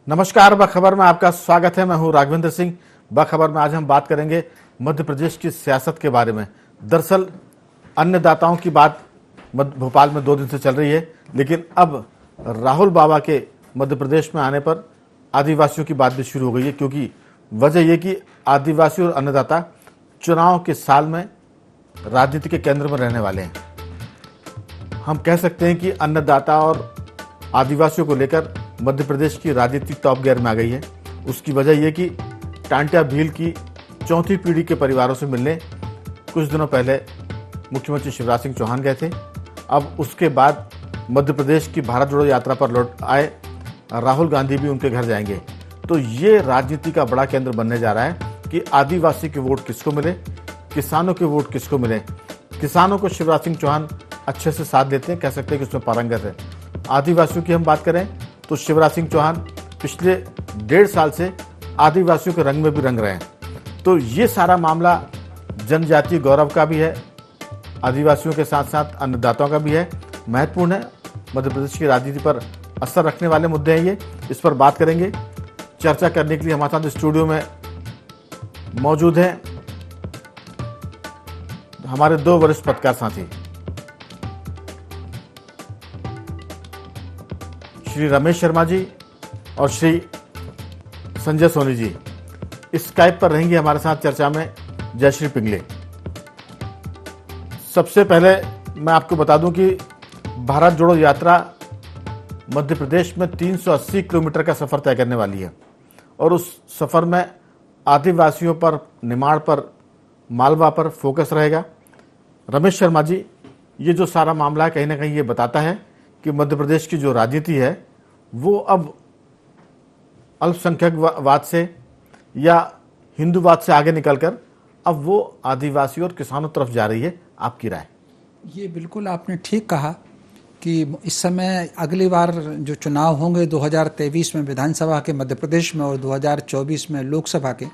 नमस्कार, बखबर में आपका स्वागत है। मैं हूं राघवेंद्र सिंह। बखबर में आज हम बात करेंगे मध्य प्रदेश की सियासत के बारे में। दरअसल अन्नदाताओं की बात भोपाल में 2 दिन से चल रही है, लेकिन अब राहुल बाबा के मध्य प्रदेश में आने पर आदिवासियों की बात भी शुरू हो गई है, क्योंकि वजह यह कि आदिवासी और अन्नदाता चुनाव के साल में राजनीति के केंद्र में रहने वाले हैं। हम कह सकते हैं कि अन्नदाता और आदिवासियों को लेकर मध्य प्रदेश की राजनीति टॉप गियर में आ गई है। उसकी वजह यह कि टांटिया भील की 4थी पीढ़ी के परिवारों से मिलने कुछ दिनों पहले मुख्यमंत्री शिवराज सिंह चौहान गए थे। अब उसके बाद मध्य प्रदेश की भारत जोड़ो यात्रा पर लौट आए राहुल गांधी भी उनके घर जाएंगे। तो ये राजनीति का बड़ा केंद्र बनने जा रहा है कि आदिवासी के वोट किसको मिले, किसानों के वोट किसको मिले। किसानों को शिवराज सिंह चौहान अच्छे से साथ देते हैं, कह सकते हैं कि उसमें पारंगत है। आदिवासियों की हम बात करें तो शिवराज सिंह चौहान पिछले 1.5 साल से आदिवासियों के रंग में भी रंग रहे हैं। तो ये सारा मामला जनजातीय गौरव का भी है, आदिवासियों के साथ साथ अन्नदाताओं का भी है, महत्वपूर्ण है। मध्य प्रदेश की राजनीति पर असर रखने वाले मुद्दे हैं ये। इस पर बात करेंगे। चर्चा करने के लिए हमारे साथ स्टूडियो में मौजूद हैं हमारे 2 वरिष्ठ पत्रकार साथी, श्री रमेश शर्मा जी और श्री संजय सोनी जी। स्काइप पर रहेंगे हमारे साथ चर्चा में जयश्री पिंगले। सबसे पहले मैं आपको बता दूं कि भारत जोड़ो यात्रा मध्य प्रदेश में 380 किलोमीटर का सफर तय करने वाली है और उस सफर में आदिवासियों पर, निमाड़ पर, मालवा पर फोकस रहेगा। रमेश शर्मा जी, ये जो सारा मामला है कहीं ना कहीं ये बताता है कि मध्य प्रदेश की जो राजनीति है वो अब अल्पसंख्यकवाद से या हिंदूवाद से आगे निकलकर अब वो आदिवासी और किसानों तरफ जा रही है। आपकी राय? ये बिल्कुल आपने ठीक कहा कि इस समय अगली बार जो चुनाव होंगे 2023 में विधानसभा के मध्य प्रदेश में और 2024 में लोकसभा के,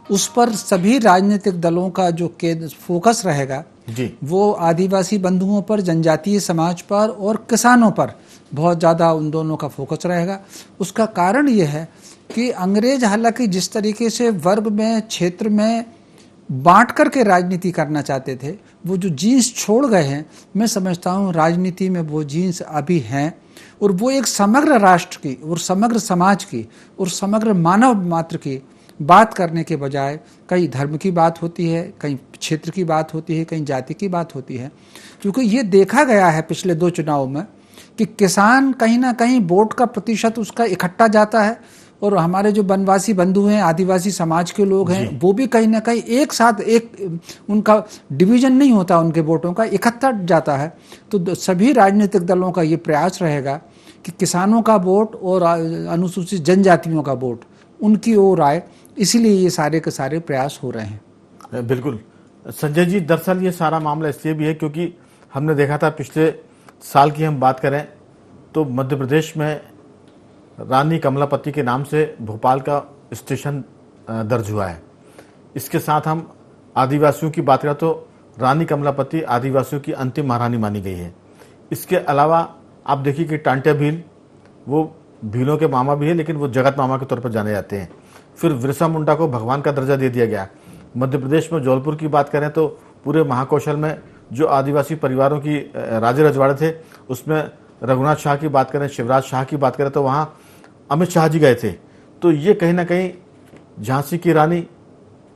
उस पर सभी राजनीतिक दलों का जो फोकस रहेगा जी, वो आदिवासी बंधुओं पर, जनजातीय समाज पर और किसानों पर बहुत ज़्यादा उन दोनों का फोकस रहेगा। उसका कारण ये है कि अंग्रेज हालांकि जिस तरीके से वर्ग में, क्षेत्र में बांट करके राजनीति करना चाहते थे, वो जो जीन्स छोड़ गए हैं, मैं समझता हूँ राजनीति में वो जीन्स अभी हैं और वो एक समग्र राष्ट्र की और समग्र समाज की और समग्र मानव मात्र की बात करने के बजाय कहीं धर्म की बात होती है, कहीं क्षेत्र की बात होती है, कहीं जाति की बात होती है। क्योंकि ये देखा गया है पिछले 2 चुनाव में कि किसान कहीं ना कहीं वोट का प्रतिशत उसका इकट्ठा जाता है और हमारे जो वनवासी बंधु हैं, आदिवासी समाज के लोग हैं, वो भी कहीं ना कहीं एक साथ, एक उनका डिवीजन नहीं होता, उनके वोटों का इकट्ठा जाता है। तो सभी राजनीतिक दलों का ये प्रयास रहेगा कि किसानों का वोट और अनुसूचित जनजातियों का वोट उनकी ओर आए, इसीलिए ये सारे के सारे प्रयास हो रहे हैं। बिल्कुल संजय जी, दरअसल ये सारा मामला इसलिए भी है क्योंकि हमने देखा था पिछले साल की हम बात करें तो मध्य प्रदेश में रानी कमलापति के नाम से भोपाल का स्टेशन दर्ज हुआ है। इसके साथ हम आदिवासियों की बात करें तो रानी कमलापति आदिवासियों की अंतिम महारानी मानी गई है। इसके अलावा आप देखिए कि टांटिया भील, वो भीलों के मामा भी है लेकिन वो जगत मामा के तौर पर जाने जाते हैं। फिर बिरसा मुंडा को भगवान का दर्जा दे दिया गया। मध्य प्रदेश में जौलपुर की बात करें तो पूरे महाकौशल में जो आदिवासी परिवारों की राजे रजवाड़े थे, उसमें रघुनाथ शाह की बात करें, शिवराज शाह की बात करें तो वहाँ अमित शाह जी गए थे। तो ये कहीं ना कहीं झांसी की रानी,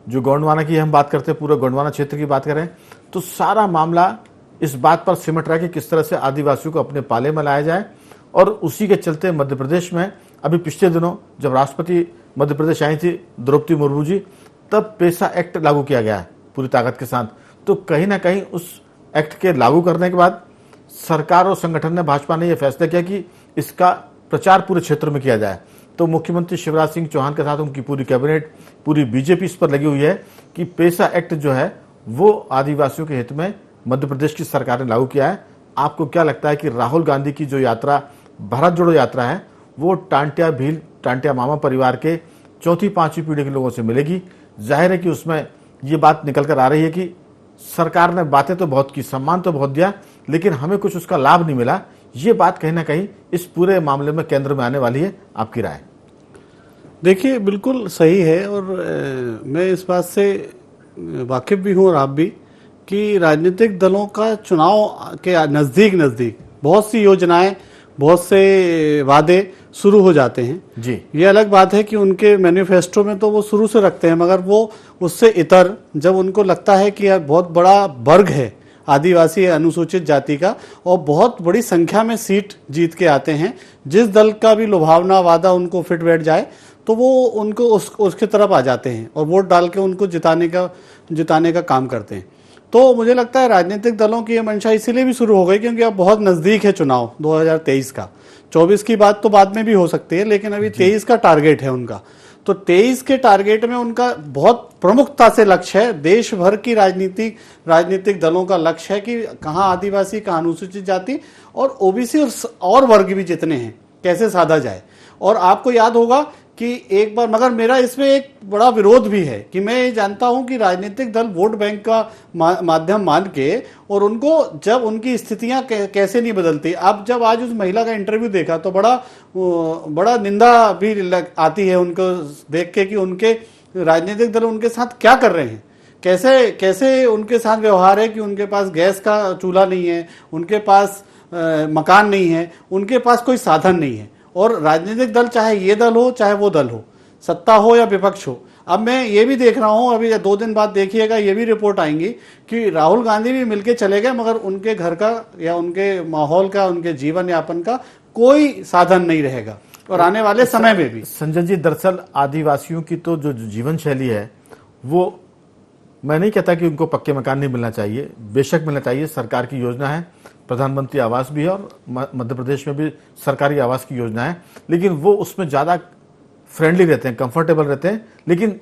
जो गोंडवाना की हम बात करते हैं, पूरे गोंडवाना क्षेत्र की बात करें तो सारा मामला इस बात पर सिमट रहा है कि किस तरह से आदिवासियों को अपने पाले में लाया जाए। और उसी के चलते मध्य प्रदेश में अभी पिछले दिनों जब राष्ट्रपति मध्य प्रदेश आई थी द्रौपदी मुर्मू जी, तब पेसा एक्ट लागू किया गया है पूरी ताकत के साथ। तो कहीं ना कहीं उस एक्ट के लागू करने के बाद सरकार और संगठन ने, भाजपा ने यह फैसला किया कि इसका प्रचार पूरे क्षेत्र में किया जाए। तो मुख्यमंत्री शिवराज सिंह चौहान के साथ उनकी पूरी कैबिनेट, पूरी बीजेपी इस पर लगी हुई है कि पेसा एक्ट जो है वो आदिवासियों के हित में मध्य प्रदेश की सरकार ने लागू किया है। आपको क्या लगता है कि राहुल गांधी की जो यात्रा, भारत जोड़ो यात्रा है, वो टांटिया भील, टांटिया मामा परिवार के 4थी 5वीं पीढ़ी के लोगों से मिलेगी? जाहिर है कि उसमें ये बात निकल कर आ रही है कि सरकार ने बातें तो बहुत की, सम्मान तो बहुत दिया, लेकिन हमें कुछ उसका लाभ नहीं मिला। ये बात कहीं ना कहीं इस पूरे मामले में केंद्र में आने वाली है। आपकी राय? देखिए बिल्कुल सही है, और मैं इस बात से वाकिफ भी हूँ और आप भी, कि राजनीतिक दलों का चुनाव के नज़दीक नज़दीक बहुत सी योजनाएं, बहुत से वादे शुरू हो जाते हैं जी। ये अलग बात है कि उनके मैनिफेस्टो में तो वो शुरू से रखते हैं, मगर वो उससे इतर जब उनको लगता है कि यार बहुत बड़ा वर्ग है आदिवासी अनुसूचित जाति का और बहुत बड़ी संख्या में सीट जीत के आते हैं, जिस दल का भी लुभावना वादा उनको फिट बैठ जाए तो वो उनको उसकी तरफ आ जाते हैं और वोट डाल के उनको जिताने का काम करते हैं। तो मुझे लगता है राजनीतिक दलों की ये मंशा इसीलिए भी शुरू हो गई क्योंकि अब बहुत नज़दीक है चुनाव 2023 का। 24 की बात तो बाद में भी हो सकती है, लेकिन अभी 23 का टारगेट है उनका। तो 23 के टारगेट में उनका बहुत प्रमुखता से लक्ष्य है, देश भर की राजनीतिक दलों का लक्ष्य है कि कहाँ आदिवासी, कहाँ अनुसूचित जाति और ओबीसी और वर्ग भी जितने हैं कैसे साधा जाए। और आपको याद होगा कि एक बार, मगर मेरा इसमें एक बड़ा विरोध भी है कि मैं ये जानता हूं कि राजनीतिक दल वोट बैंक का माध्यम मान के, और उनको जब उनकी स्थितियां कैसे नहीं बदलती। अब जब आज उस महिला का इंटरव्यू देखा तो बड़ा निंदा भी आती है उनको देख के कि उनके राजनीतिक दल उनके साथ क्या कर रहे हैं, कैसे कैसे उनके साथ व्यवहार है कि उनके पास गैस का चूल्हा नहीं है, उनके पास मकान नहीं है, उनके पास कोई साधन नहीं है। और राजनीतिक दल, चाहे ये दल हो चाहे वो दल हो, सत्ता हो या विपक्ष हो। अब मैं ये भी देख रहा हूं, अभी 2 दिन बाद देखिएगा ये भी रिपोर्ट आएंगी कि राहुल गांधी भी मिलके चले गए, मगर उनके घर का या उनके माहौल का, उनके जीवन यापन का कोई साधन नहीं रहेगा और आने वाले समय में भी। संजय जी, दरअसल आदिवासियों की तो जो जीवन शैली है, वो मैं नहीं कहता कि उनको पक्के मकान नहीं मिलना चाहिए, बेशक मिलना चाहिए। सरकार की योजना है, प्रधानमंत्री आवास भी है और मध्य प्रदेश में भी सरकारी आवास की योजना है, लेकिन वो उसमें ज़्यादा फ्रेंडली रहते हैं, कंफर्टेबल रहते हैं। लेकिन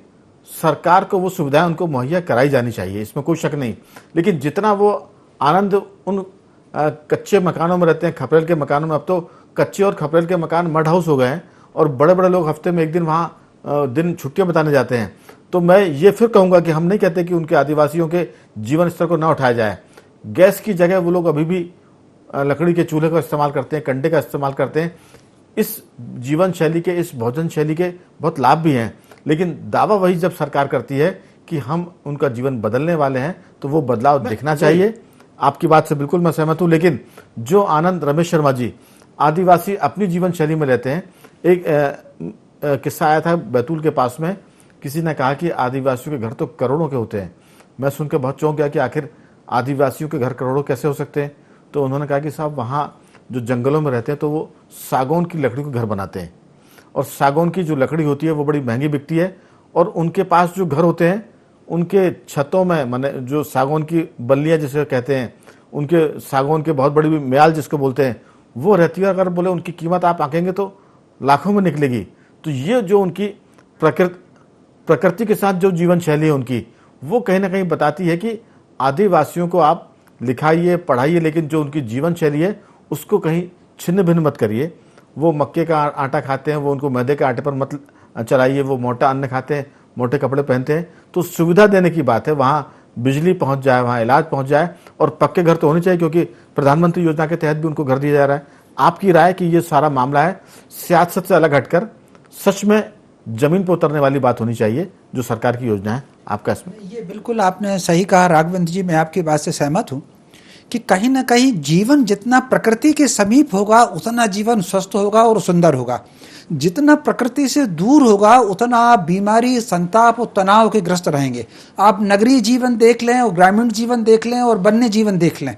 सरकार को वो सुविधाएं उनको मुहैया कराई जानी चाहिए, इसमें कोई शक नहीं। लेकिन जितना वो आनंद उन कच्चे मकानों में रहते हैं, खपरेल के मकानों में, अब तो कच्चे और खपरेल के मकान मड हाउस हो गए हैं और बड़े बड़े लोग हफ्ते में 1 दिन वहाँ दिन छुट्टियाँ बिताने जाते हैं। तो मैं ये फिर कहूँगा कि हम नहीं कहते कि उनके आदिवासियों के जीवन स्तर को ना उठाया जाए। गैस की जगह वो लोग अभी भी लकड़ी के चूल्हे का इस्तेमाल करते हैं, कंडे का इस्तेमाल करते हैं। इस जीवन शैली के, इस भोजन शैली के बहुत लाभ भी हैं, लेकिन दावा वही जब सरकार करती है कि हम उनका जीवन बदलने वाले हैं तो वो बदलाव दिखना चाहिए। आपकी बात से बिल्कुल मैं सहमत हूँ, लेकिन जो आनंद रमेश शर्मा जी आदिवासी अपनी जीवन शैली में लेते हैं, एक किस्सा आया था बैतूल के पास में, किसी ने कहा कि आदिवासियों के घर तो करोड़ों के होते हैं। मैं सुनकर बहुत चौंक गया कि आखिर आदिवासियों के घर करोड़ों कैसे हो सकते हैं। तो उन्होंने कहा कि साहब वहाँ जो जंगलों में रहते हैं तो वो सागौन की लकड़ी को घर बनाते हैं, और सागौन की जो लकड़ी होती है वो बड़ी महंगी बिकती है, और उनके पास जो घर होते हैं उनके छतों में, माने जो सागौन की बल्लियाँ जिसे कहते हैं, उनके सागौन के बहुत बड़ी म्याल जिसको बोलते हैं वो रहती है। अगर बोले उनकी कीमत आप आंकेंगे तो लाखों में निकलेगी। तो ये जो उनकी प्रकृति के साथ जो जीवन शैली है उनकी, वो कहीं ना कहीं बताती है कि आदिवासियों को आप लिखाइए, पढ़ाइए, लेकिन जो उनकी जीवन शैली है उसको कहीं छिन्न भिन्न मत करिए। वो मक्के का आटा खाते हैं, वो उनको मैदे के आटे पर मत चलाइए। वो मोटा अन्न खाते हैं, मोटे कपड़े पहनते हैं। तो सुविधा देने की बात है, वहाँ बिजली पहुँच जाए, वहाँ इलाज पहुँच जाए, और पक्के घर तो होने चाहिए क्योंकि प्रधानमंत्री योजना के तहत भी उनको घर दिया जा रहा है। आपकी राय कि ये सारा मामला है सियासत से अलग हटकर सच में जमीन पर उतरने वाली बात होनी चाहिए जो सरकार की योजना है, आपका इसमें? ये बिल्कुल आपने सही कहा राघवेंद्र जी, मैं आपकी बात से सहमत हूँ कि कहीं ना कहीं जीवन जितना प्रकृति के समीप होगा उतना जीवन स्वस्थ होगा और सुंदर होगा। जितना प्रकृति से दूर होगा उतना आप बीमारी, संताप और तनाव के ग्रस्त रहेंगे। आप नगरीय जीवन देख लें और ग्रामीण जीवन देख लें और वन्य जीवन देख लें।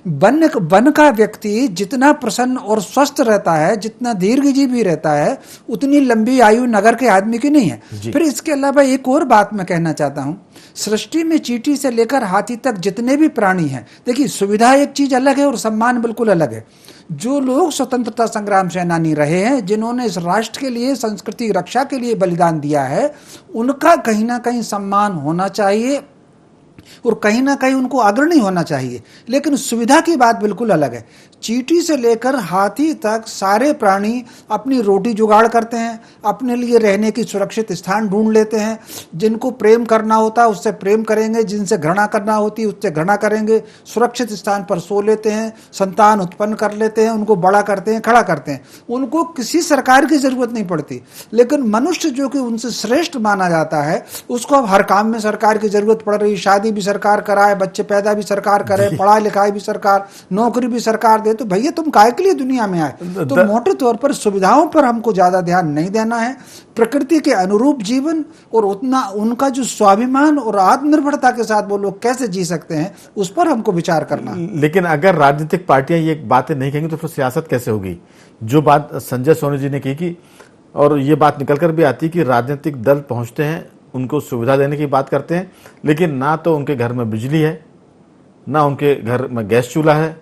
वन का व्यक्ति जितना प्रसन्न और स्वस्थ रहता है, जितना दीर्घजीवी रहता है, उतनी लंबी आयु नगर के आदमी की नहीं है। फिर इसके अलावा एक और बात मैं कहना चाहता हूँ, सृष्टि में चींटी से लेकर हाथी तक जितने भी प्राणी हैं, देखिए सुविधा एक चीज अलग है और सम्मान बिल्कुल अलग है। जो लोग स्वतंत्रता संग्राम सेनानी रहे हैं, जिन्होंने इस राष्ट्र के लिए, संस्कृति रक्षा के लिए बलिदान दिया है, उनका कहीं ना कहीं सम्मान होना चाहिए। और कहीं ना कहीं उनको अग्रणी होना चाहिए। लेकिन सुविधा की बात बिल्कुल अलग है। चींटी से लेकर हाथी तक सारे प्राणी अपनी रोटी जुगाड़ करते हैं, अपने लिए रहने की सुरक्षित स्थान ढूंढ लेते हैं। जिनको प्रेम करना होता है उससे प्रेम करेंगे, जिनसे घृणा करना होती है उससे घृणा करेंगे, सुरक्षित स्थान पर सो लेते हैं, संतान उत्पन्न कर लेते हैं, उनको बड़ा करते हैं, खड़ा करते हैं। उनको किसी सरकार की जरूरत नहीं पड़ती। लेकिन मनुष्य जो कि उनसे श्रेष्ठ माना जाता है, उसको अब हर काम में सरकार की जरूरत पड़ रही। शादी भी सरकार कराए, बच्चे पैदा भी सरकार करे, पढ़ाई लिखाई भी सरकार, नौकरी भी सरकार दे। तो भैया तुम काहे के लिए दुनिया में आए? तो मोटे तौर पर सुविधाओं पर हमको ज्यादा ध्यान नहीं देना है। प्रकृति के अनुरूप जीवन और उतना उनका जो स्वाभिमान और आत्मनिर्भरता के साथ वो लोग कैसे जी सकते हैं, उस पर हमको विचार करना। लेकिन अगर राजनीतिक पार्टियां ये बातें नहीं कहेंगी तो फिर सियासत कैसे होगी? जो बात संजय सोनी जी ने की कि, और ये बात निकल कर भी आती कि राजनीतिक दल पहुंचते हैं, उनको सुविधा देने की बात करते हैं, लेकिन ना तो उनके घर में बिजली है, ना उनके घर में गैस चूल्हा है।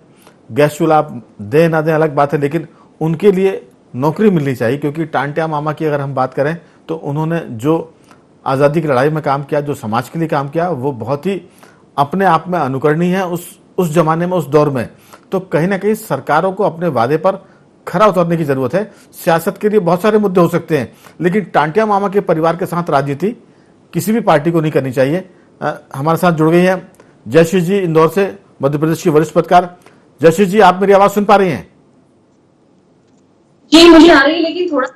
गैस चूल्हा आप दें ना दें अलग बात है, लेकिन उनके लिए नौकरी मिलनी चाहिए। क्योंकि टांटिया मामा की अगर हम बात करें तो उन्होंने जो आज़ादी की लड़ाई में काम किया, जो समाज के लिए काम किया, वो बहुत ही अपने आप में अनुकरणीय है उस जमाने में, उस दौर में। तो कहीं ना कहीं सरकारों को अपने वादे पर खरा उतरने की जरूरत है। सियासत के लिए बहुत सारे मुद्दे हो सकते हैं, लेकिन टांटिया मामा के परिवार के साथ राजनीति किसी भी पार्टी को नहीं करनी चाहिए। हमारे साथ जुड़ गई हैं जयश्री जी इंदौर से, मध्य प्रदेश की वरिष्ठ पत्रकार। जयश्री जी, आप मेरी आवाज सुन पा रही हैं? जी मुझे आ रही है, लेकिन थोड़ा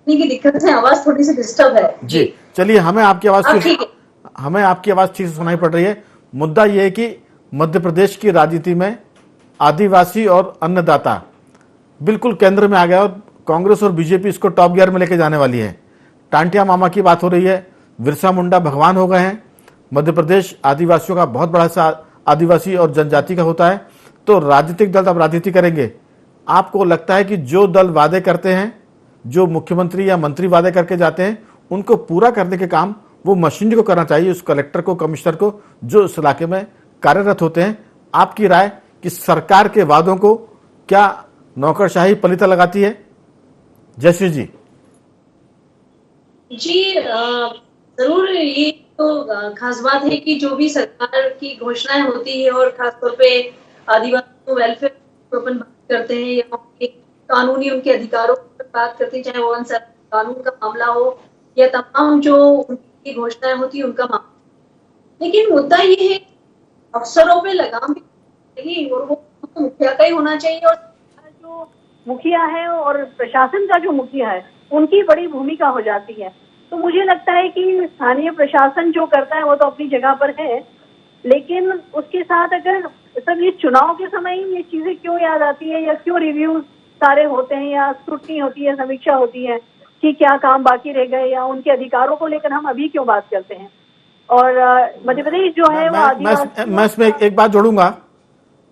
की दिक्कत है, आवाज थोड़ी सी डिस्टर्ब है। जी चलिए, हमें आपकी आवाज ठीक से सुनाई पड़ रही है। मुद्दा यह है कि मध्य प्रदेश की राजनीति में आदिवासी और अन्नदाता बिल्कुल केंद्र में आ गया और कांग्रेस और बीजेपी इसको टॉप गियर में लेके जाने वाली है। टांटिया मामा की बात हो रही है, बिरसा मुंडा भगवान हो गए हैं। मध्य प्रदेश आदिवासियों का बहुत बड़ा हिस्सा आदिवासी और जनजाति का होता है। तो राजनीतिक दल अब राजनीति करेंगे। आपको लगता है कि जो दल वादे करते हैं, जो मुख्यमंत्री या मंत्री वादे करके जाते हैं, उनको पूरा करने के काम वो मशीनरी को करना चाहिए, उस कलेक्टर को, कमिश्नर को, जो इस इलाके में कार्यरत होते हैं? आपकी राय कि सरकार के वादों को क्या नौकरशाही पलीता लगाती है? जयश्री जी। जी जरूर, ये तो खास बात है कि जो भी सरकार की घोषणाएं होती है और खासतौर पे आदिवासी वेलफेयर ओपन बात करते हैं या कानूनी उनके अधिकारों पर बात करते हैं, चाहे वो कानून का मामला हो या तमाम जो उनकी घोषणाएं होती है उनका मामला। लेकिन मुद्दा ये है अफसरों पे लगाम भी, और वो मुखिया का ही होना चाहिए। और जो मुखिया है और प्रशासन का जो मुखिया है, उनकी बड़ी भूमिका हो जाती है। तो मुझे लगता है कि स्थानीय प्रशासन जो करता है वो तो अपनी जगह पर है, लेकिन उसके साथ अगर सब ये चुनाव के समय ही ये चीजें क्यों याद आती है, या क्यों रिव्यू सारे होते हैं, या स्क्रूटनी होती है, समीक्षा होती है कि क्या काम बाकी रह गए, या उनके अधिकारों को लेकर हम अभी क्यों बात करते हैं। और मध्य प्रदेश जो है वो मैं इसमें एक बात जोड़ूंगा।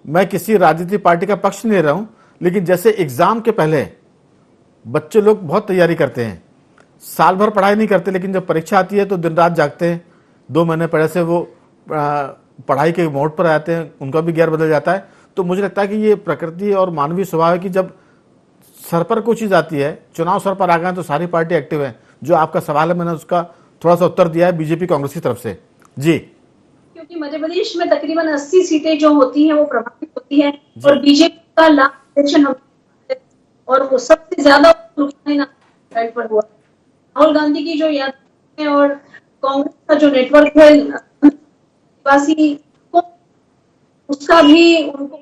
मैं किसी राजनीतिक पार्टी का पक्ष नहीं ले रहा हूं, लेकिन जैसे एग्जाम के पहले बच्चे लोग बहुत तैयारी करते हैं, साल भर पढ़ाई नहीं करते, लेकिन जब परीक्षा आती है तो दिन रात जागते हैं। 2 महीने पहले से वो पढ़ाई के मोड पर आते हैं, उनका भी गियर बदल जाता है। तो मुझे लगता है कि ये प्रकृति और मानवीय स्वभाव है कि जब सर पर कोई चीज आती है, चुनाव सर पर आ गए तो सारी पार्टी एक्टिव है। जो आपका सवाल है, मैंने उसका थोड़ा सा उत्तर दिया है बीजेपी कांग्रेस की तरफ से। जी, क्योंकि मध्य प्रदेश में तकरीबन 80 सीटें जो होती हैं वो प्रभावित होती हैं, और बीजेपी का लाभ इलेक्शन और वो सबसे ज्यादा नुकसान पर हुआ। राहुल गांधी की जो याद है और कांग्रेस का जो नेटवर्क है आदिवासी को, उसका भी उनको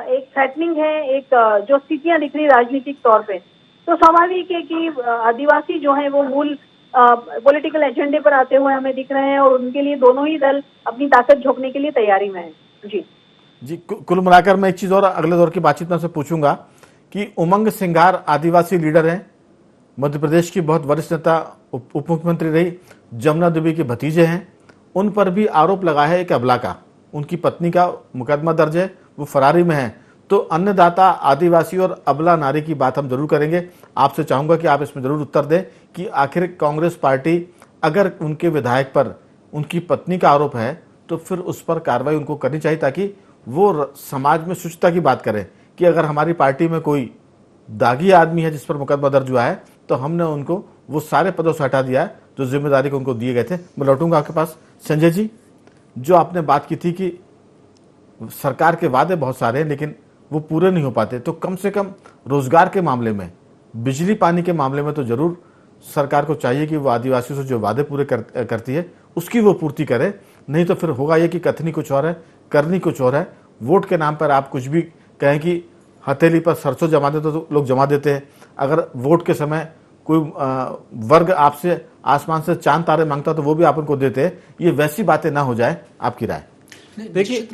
एक थ्रेटनिंग है, एक जो स्थितियां दिख रही राजनीतिक तौर पे। तो स्वाभाविक है कि आदिवासी जो है वो मूल पॉलिटिकल एजेंडे पर आते हुए हमें दिख रहे हैं, और उनके लिए दोनों ही दल अपनी ताकत झोंकने के लिए तैयारी में है। जी, कुल मिलाकर मैं एक चीज और अगले दौर की बातचीत में से पूछूंगा कि उमंग सिंघार आदिवासी लीडर हैं, मध्य प्रदेश की बहुत वरिष्ठ नेता, उप मुख्यमंत्री रही, जमुना देवी के भतीजे हैं। उन पर भी आरोप लगा है एक अबला का, उनकी पत्नी का मुकदमा दर्ज है, वो फरारी में है। तो अन्नदाता, आदिवासी और अबला नारी की बात हम जरूर करेंगे। आपसे चाहूंगा कि आप इसमें जरूर उत्तर दें कि आखिर कांग्रेस पार्टी अगर उनके विधायक पर उनकी पत्नी का आरोप है तो फिर उस पर कार्रवाई उनको करनी चाहिए, ताकि वो समाज में शुचिता की बात करें कि अगर हमारी पार्टी में कोई दागी आदमी है जिस पर मुकदमा दर्ज हुआ है तो हमने उनको वो सारे पदों से हटा दिया है जो जिम्मेदारी को उनको दिए गए थे। मैं लौटूंगा आपके पास। संजय जी, जो आपने बात की थी कि सरकार के वादे बहुत सारे हैं लेकिन वो पूरे नहीं हो पाते, तो कम से कम रोजगार के मामले में, बिजली पानी के मामले में तो जरूर सरकार को चाहिए कि वो आदिवासियों से जो वादे पूरे करती है उसकी वो पूर्ति करे। नहीं तो फिर होगा ये कि कथनी कुछ और है, करनी कुछ और है। वोट के नाम पर आप कुछ भी कहें कि हथेली पर सरसों जमा देते तो लोग जमा देते हैं, अगर वोट के समय कोई वर्ग आपसे आसमान से चांद तारे मांगता तो वो भी आप उनको देते हैं। ये वैसी बातें ना हो जाए, आपकी राय? देखिए,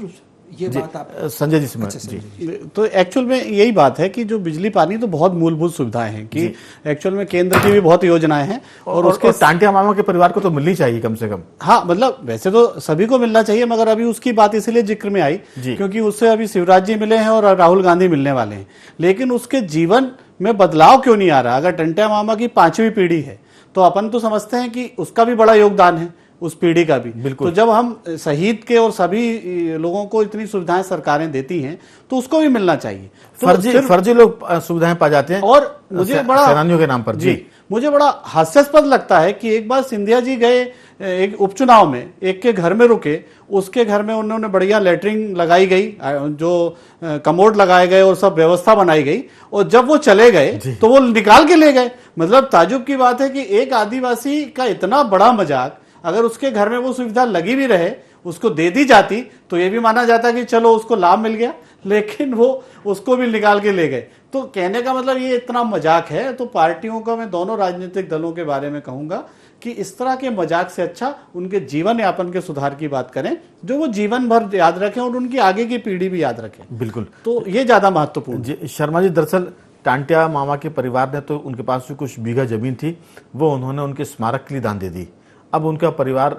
ये बात आप संजय जी से अच्छा, जी। तो एक्चुअल में यही बात है कि जो बिजली पानी तो बहुत मूलभूत सुविधाएं हैं कि एक्चुअल में केंद्र की भी बहुत योजनाएं हैं और उसके टांटिया मामा के परिवार को तो मिलनी चाहिए कम से कम। हाँ, मतलब वैसे तो सभी को मिलना चाहिए, मगर अभी उसकी बात इसलिए जिक्र में आई क्योंकि उससे अभी शिवराज जी मिले हैं और राहुल गांधी मिलने वाले हैं, लेकिन उसके जीवन में बदलाव क्यों नहीं आ रहा? अगर टंटिया मामा की 5वीं पीढ़ी है तो अपन तो समझते हैं कि उसका भी बड़ा योगदान है, उस पीढ़ी का भी। तो जब हम शहीद के और सभी लोगों को इतनी सुविधाएं सरकारें देती हैं तो उसको भी मिलना चाहिए। तो फर्जी लोग सुविधाएं पा जाते हैं और मुझे बड़ा सेनानियों के नाम पर जी मुझे बड़ा हास्यास्पद लगता है कि एक बार सिंधिया जी गए एक उपचुनाव में, एक के घर में रुके, उसके घर में उन्होंने बढ़िया लेटरिंग लगाई गई, जो कमोड लगाए गए और सब व्यवस्था बनाई गई, और जब वो चले गए तो वो निकाल के ले गए। मतलब ताजुब की बात है कि एक आदिवासी का इतना बड़ा मजाक, अगर उसके घर में वो सुविधा लगी भी रहे, उसको दे दी जाती तो ये भी माना जाता कि चलो उसको लाभ मिल गया, लेकिन वो उसको भी निकाल के ले गए। तो कहने का मतलब ये इतना मजाक है। तो पार्टियों का, मैं दोनों राजनीतिक दलों के बारे में कहूंगा कि इस तरह के मजाक से अच्छा उनके जीवन यापन के सुधार की बात करें, जो वो जीवन भर याद रखें और उनकी आगे की पीढ़ी भी याद रखें। बिल्कुल, तो ये ज्यादा महत्वपूर्ण। शर्मा जी, दरअसल टांटिया मामा के परिवार ने तो, उनके पास जो कुछ बीघा जमीन थी वो उन्होंने उनके स्मारक के लिए दान दे दी। अब उनका परिवार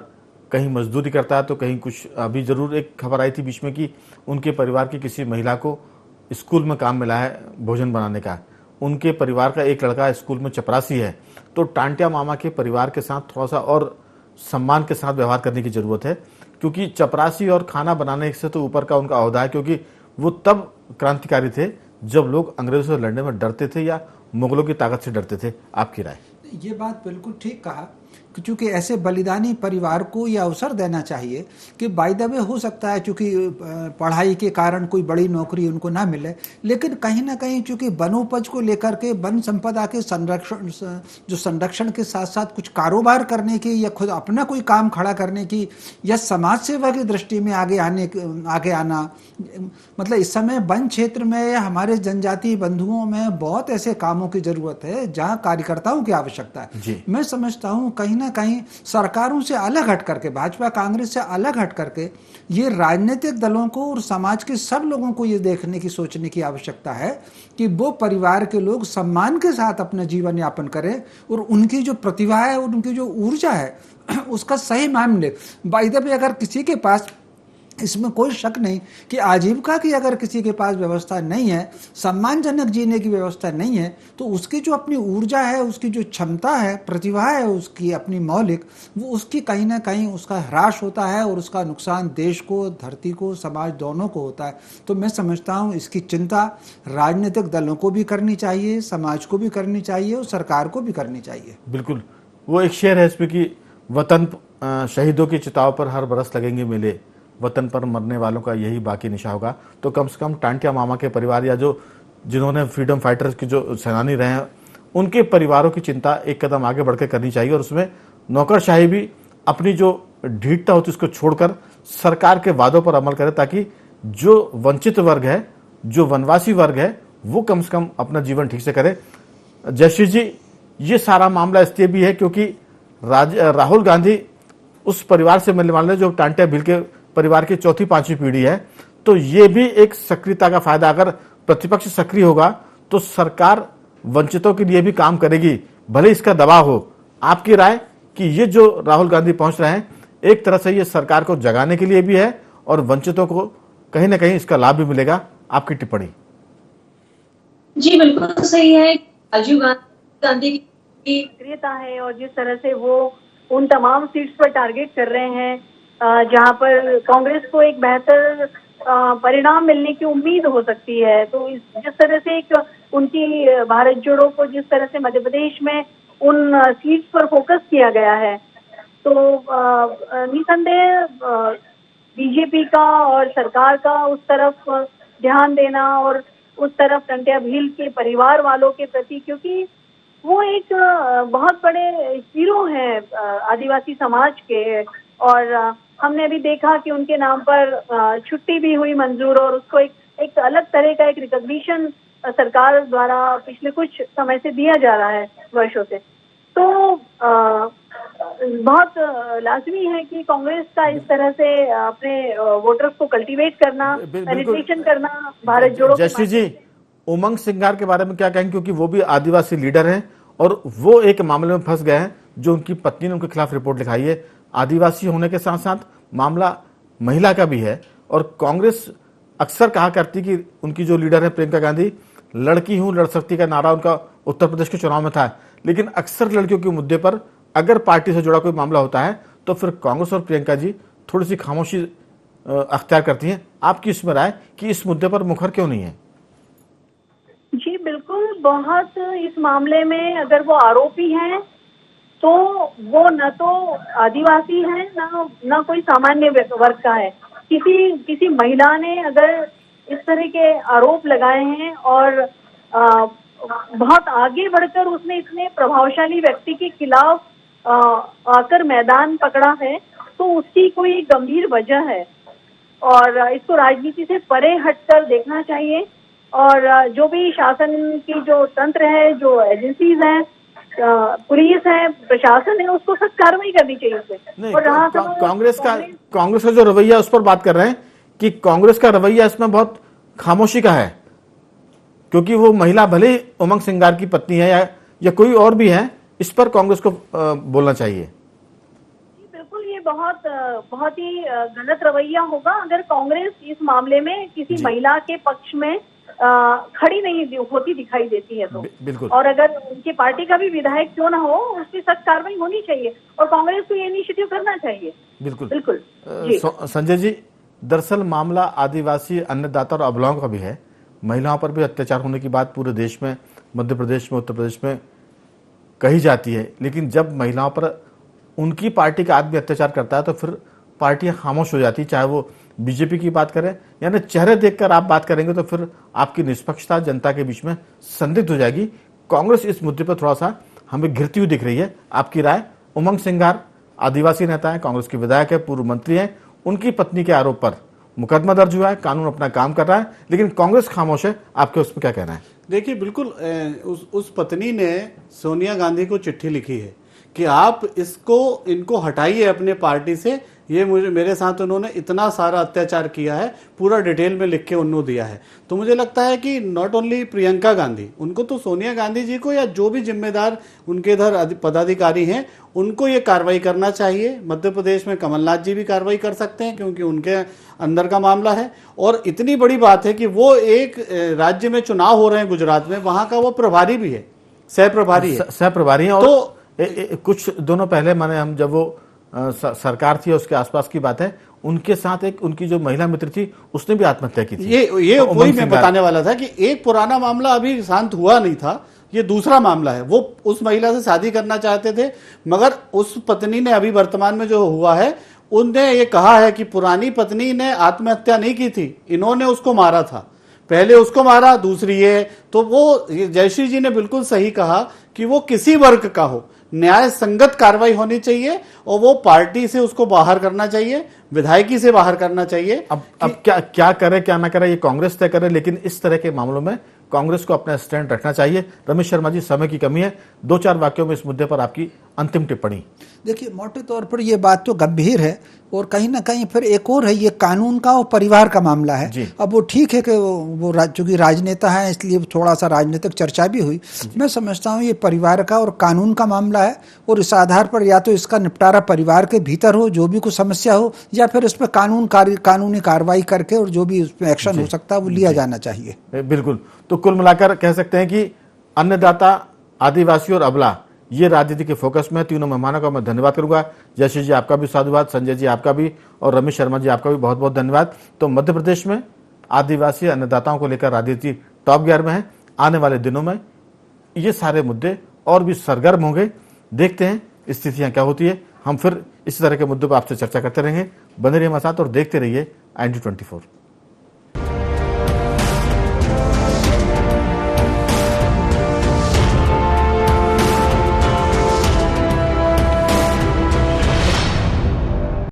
कहीं मजदूरी करता है तो कहीं कुछ, अभी जरूर एक खबर आई थी बीच में कि उनके परिवार की किसी महिला को स्कूल में काम मिला है भोजन बनाने का। उनके परिवार का एक लड़का स्कूल में चपरासी है। तो टांटिया मामा के परिवार के साथ थोड़ा सा और सम्मान के साथ व्यवहार करने की जरूरत है, क्योंकि चपरासी और खाना बनाने से तो ऊपर का उनका ओहदा है, क्योंकि वो तब क्रांतिकारी थे जब लोग अंग्रेजों से लड़ने में डरते थे या मुगलों की ताकत से डरते थे। आपकी राय? ये बात बिल्कुल ठीक कहा, क्योंकि ऐसे बलिदानी परिवार को यह अवसर देना चाहिए कि बाय द वे हो सकता है चूंकि पढ़ाई के कारण कोई बड़ी नौकरी उनको ना मिले, लेकिन कहीं ना कहीं चूंकि वनोपज को लेकर के, वन संपदा के संरक्षण के साथ साथ कुछ कारोबार करने की या खुद अपना कोई काम खड़ा करने की या समाज सेवा की दृष्टि में आगे आना, मतलब इस समय वन क्षेत्र में हमारे जनजातीय बंधुओं में बहुत ऐसे कामों की जरूरत है जहाँ कार्यकर्ताओं की आवश्यकता है। मैं समझता हूँ कहीं ना कहीं सरकारों से अलग हट करके, भाजपा कांग्रेस से अलग हट करके, ये राजनीतिक दलों को और समाज के सब लोगों को ये देखने की, सोचने की आवश्यकता है कि वो परिवार के लोग सम्मान के साथ अपना जीवन यापन करें और उनकी जो प्रतिभा है और उनकी जो ऊर्जा है उसका सही मान ले। बाय द वे, अगर किसी के पास, इसमें कोई शक नहीं कि आजीविका की अगर किसी के पास व्यवस्था नहीं है, सम्मानजनक जीने की व्यवस्था नहीं है, तो उसकी जो अपनी ऊर्जा है, उसकी जो क्षमता है, प्रतिभा है उसकी अपनी मौलिक, वो उसकी कहीं ना कहीं उसका ह्रास होता है और उसका नुकसान देश को, धरती को, समाज दोनों को होता है। तो मैं समझता हूँ इसकी चिंता राजनीतिक दलों को भी करनी चाहिए, समाज को भी करनी चाहिए और सरकार को भी करनी चाहिए। बिल्कुल, वो एक शेर है इसमें कि वतन शहीदों की चिताओं पर हर बरस लगेंगे मेले, वतन पर मरने वालों का यही बाकी निशा होगा। तो कम से कम टांटिया मामा के परिवार या जिन्होंने फ्रीडम फाइटर्स के जो सेनानी रहे हैं, उनके परिवारों की चिंता एक कदम आगे बढ़कर करनी चाहिए, और उसमें नौकरशाही भी अपनी जो ढीठता होती है उसको छोड़कर सरकार के वादों पर अमल करे, ताकि जो वंचित वर्ग है, जो वनवासी वर्ग है, वो कम से कम अपना जीवन ठीक से करे। जयश्री जी, ये सारा मामला इसलिए भी है क्योंकि राहुल गांधी उस परिवार से मिलने वाले जो टांटिया भील के परिवार की चौथी पांचवी पीढ़ी है। तो ये भी एक सक्रियता का फायदा, अगर प्रतिपक्ष सक्रिय होगा तो सरकार वंचितों के लिए भी काम करेगी, भले इसका दबाव हो। आपकी राय कि ये जो राहुल गांधी पहुंच रहे हैं, एक तरह से ये सरकार को जगाने के लिए भी है और वंचितों को कहीं ना कहीं इसका लाभ भी मिलेगा। आपकी टिप्पणी? जी बिल्कुल सही है। राजीव गांधी की सक्रियता है और जिस तरह से वो उन तमाम सीट्स पर टारगेट कर रहे हैं जहां पर कांग्रेस को एक बेहतर परिणाम मिलने की उम्मीद हो सकती है, तो जिस तरह से एक उनकी भारत जोड़ो को जिस तरह से मध्य प्रदेश में उन सीट्स पर फोकस किया गया है, तो निसंदेह बीजेपी का और सरकार का उस तरफ ध्यान देना और उस तरफ टंट्या भील के परिवार वालों के प्रति, क्योंकि वो एक बहुत बड़े हीरो हैं आदिवासी समाज के। और हमने अभी देखा कि उनके नाम पर छुट्टी भी हुई मंजूर और उसको एक अलग तरह का एक रिकॉग्निशन सरकार द्वारा पिछले कुछ समय से दिया जा रहा है, वर्षों से। तो बहुत लाजमी है कि कांग्रेस का इस तरह से अपने वोटर्स को कल्टीवेट करना, पेनिट्रेशन करना भारत जोड़ो। जयश्री जी, उमंग सिंगार के बारे में क्या कहेंगे, क्योंकि वो भी आदिवासी लीडर हैं और वो एक मामले में फंस गए हैं जो उनकी पत्नी ने उनके खिलाफ रिपोर्ट लिखाई है। आदिवासी होने के साथ साथ मामला महिला का भी है और कांग्रेस अक्सर कहा करती कि उनकी जो लीडर है प्रियंका गांधी, लड़की हूं लड़ सकती का नारा उनका उत्तर प्रदेश के चुनाव में था, लेकिन अक्सर लड़कियों के मुद्दे पर अगर पार्टी से जुड़ा कोई मामला होता है तो फिर कांग्रेस और प्रियंका जी थोड़ी सी खामोशी अख्तियार करती हैं। आपकी इसमें राय कि इस मुद्दे पर मुखर क्यों नहीं है? जी बिल्कुल, बहुत इस मामले में अगर वो आरोपी हैं तो वो न तो आदिवासी है न कोई सामान्य वर्ग का है। किसी महिला ने अगर इस तरह के आरोप लगाए हैं और बहुत आगे बढ़कर उसने इतने प्रभावशाली व्यक्ति के खिलाफ आकर मैदान पकड़ा है तो उसकी कोई गंभीर वजह है और इसको राजनीति से परे हटकर देखना चाहिए। और जो भी शासन की जो तंत्र है, जो एजेंसीज हैं, पुलिस है, प्रशासन है, उसको सख्त कार्रवाई करनी चाहिए उससे। और रहा कांग्रेस का जो रवैया उस पर बात कर रहे हैं कि कांग्रेस का रवैया इसमें बहुत खामोशी का है, क्योंकि वो महिला भले ही उमंग सिंगार की पत्नी है या कोई और भी है, इस पर कांग्रेस को बोलना चाहिए। बिल्कुल, ये बहुत ही गलत रवैया होगा अगर कांग्रेस इस मामले में किसी महिला के पक्ष में खड़ी नहीं होती दिखाई देती है तो। बिल्कुल। और अगर उनकी पार्टी का भी विधायक क्यों ना हो, उसकी सख्त कार्रवाई होनी चाहिए और कांग्रेस को ये इनिशिएटिव करना चाहिए। बिल्कुल बिल्कुल। संजय जी, दरअसल मामला आदिवासी अन्नदाता और अबलाओं का भी है। महिलाओं पर भी अत्याचार होने की बात पूरे देश में, मध्य प्रदेश में, उत्तर प्रदेश में कही जाती है, लेकिन जब महिलाओं पर उनकी पार्टी का आदमी अत्याचार करता है तो फिर पार्टियां खामोश हो जाती, चाहे वो बीजेपी की बात करें, यानी चेहरे देखकर आप बात करेंगे तो फिर आपकी निष्पक्षता जनता के बीच में संदिग्ध हो जाएगी। कांग्रेस इस मुद्दे पर थोड़ा सा हमें घिरती हुई दिख रही है, आपकी राय? उमंग सिंगार आदिवासी नेता है, कांग्रेस के विधायक है, पूर्व मंत्री हैं, उनकी पत्नी के आरोप पर मुकदमा दर्ज हुआ है, कानून अपना काम कर रहा है, लेकिन कांग्रेस खामोश है। आपके उसमें क्या कहना है? देखिए, बिल्कुल उस पत्नी ने सोनिया गांधी को चिट्ठी लिखी है कि आप इनको हटाइए अपने पार्टी से, ये मेरे साथ उन्होंने इतना सारा अत्याचार किया है, पूरा डिटेल में लिख के उन्होंने दिया है। तो मुझे लगता है कि नॉट ओनली प्रियंका गांधी, उनको तो सोनिया गांधी जी को या जो भी जिम्मेदार उनके इधर पदाधिकारी हैं उनको ये कार्रवाई करना चाहिए। मध्य प्रदेश में कमलनाथ जी भी कार्रवाई कर सकते हैं क्योंकि उनके अंदर का मामला है। और इतनी बड़ी बात है कि वो एक राज्य में चुनाव हो रहे हैं गुजरात में, वहां का वो प्रभारी भी है, सह प्रभारी है। तो कुछ दिनों पहले हम जब वो सरकार थी उसके आसपास की बात है, उनके साथ एक उनकी जो महिला मित्र थी उसने भी आत्महत्या की थी। ये वही मैं बताने वाला था कि एक पुराना मामला अभी शांत हुआ नहीं था, ये दूसरा मामला है। वो उस महिला से शादी करना चाहते थे, मगर उस पत्नी ने अभी वर्तमान में जो हुआ है, उनने ये कहा है कि पुरानी पत्नी ने आत्महत्या नहीं की थी, इन्होंने उसको मारा था, पहले उसको मारा, दूसरी ये। तो वो जयश्री जी ने बिल्कुल सही कहा कि वो किसी वर्ग का हो, न्याय संगत कार्रवाई होनी चाहिए और वो पार्टी से उसको बाहर करना चाहिए, विधायकी से बाहर करना चाहिए। अब क्या करे क्या ना करे ये कांग्रेस तय करे, लेकिन इस तरह के मामलों में कांग्रेस को अपना स्टैंड रखना चाहिए। रमेश शर्मा जी, समय की कमी है, 2-4 वाक्यों में इस मुद्दे पर आपकी अंतिम टिप्पणी। देखिए, मोटे तौर पर ये बात तो गंभीर है और कहीं ना कहीं फिर एक और है, ये कानून का और परिवार का मामला है। अब वो ठीक है कि वो चूंकि राजनेता है इसलिए थोड़ा सा राजनीतिक चर्चा भी हुई। मैं समझता हूँ ये परिवार का और कानून का मामला है और इस आधार पर या तो इसका निपटारा परिवार के भीतर हो, जो भी कुछ समस्या हो, या फिर इस पर कानूनी कार्रवाई करके और जो भी उसमें एक्शन हो सकता है वो लिया जाना चाहिए। बिल्कुल। तो कुल मिलाकर कह सकते हैं कि अन्नदाता, आदिवासी और अबला ये राजनीति के फोकस में। तीनों मेहमानों का मैं धन्यवाद करूंगा। जयश्री जी आपका भी साधुवाद, संजय जी आपका भी, और रमेश शर्मा जी आपका भी बहुत बहुत धन्यवाद। तो मध्य प्रदेश में आदिवासी अन्नदाताओं को लेकर राजनीति टॉप गियर में है। आने वाले दिनों में ये सारे मुद्दे और भी सरगर्म होंगे। देखते हैं स्थितियां क्या होती है। हम फिर इसी तरह के मुद्दों पर आपसे चर्चा करते रहेंगे। बने रहिए हमारे साथ और देखते रहिए IND24।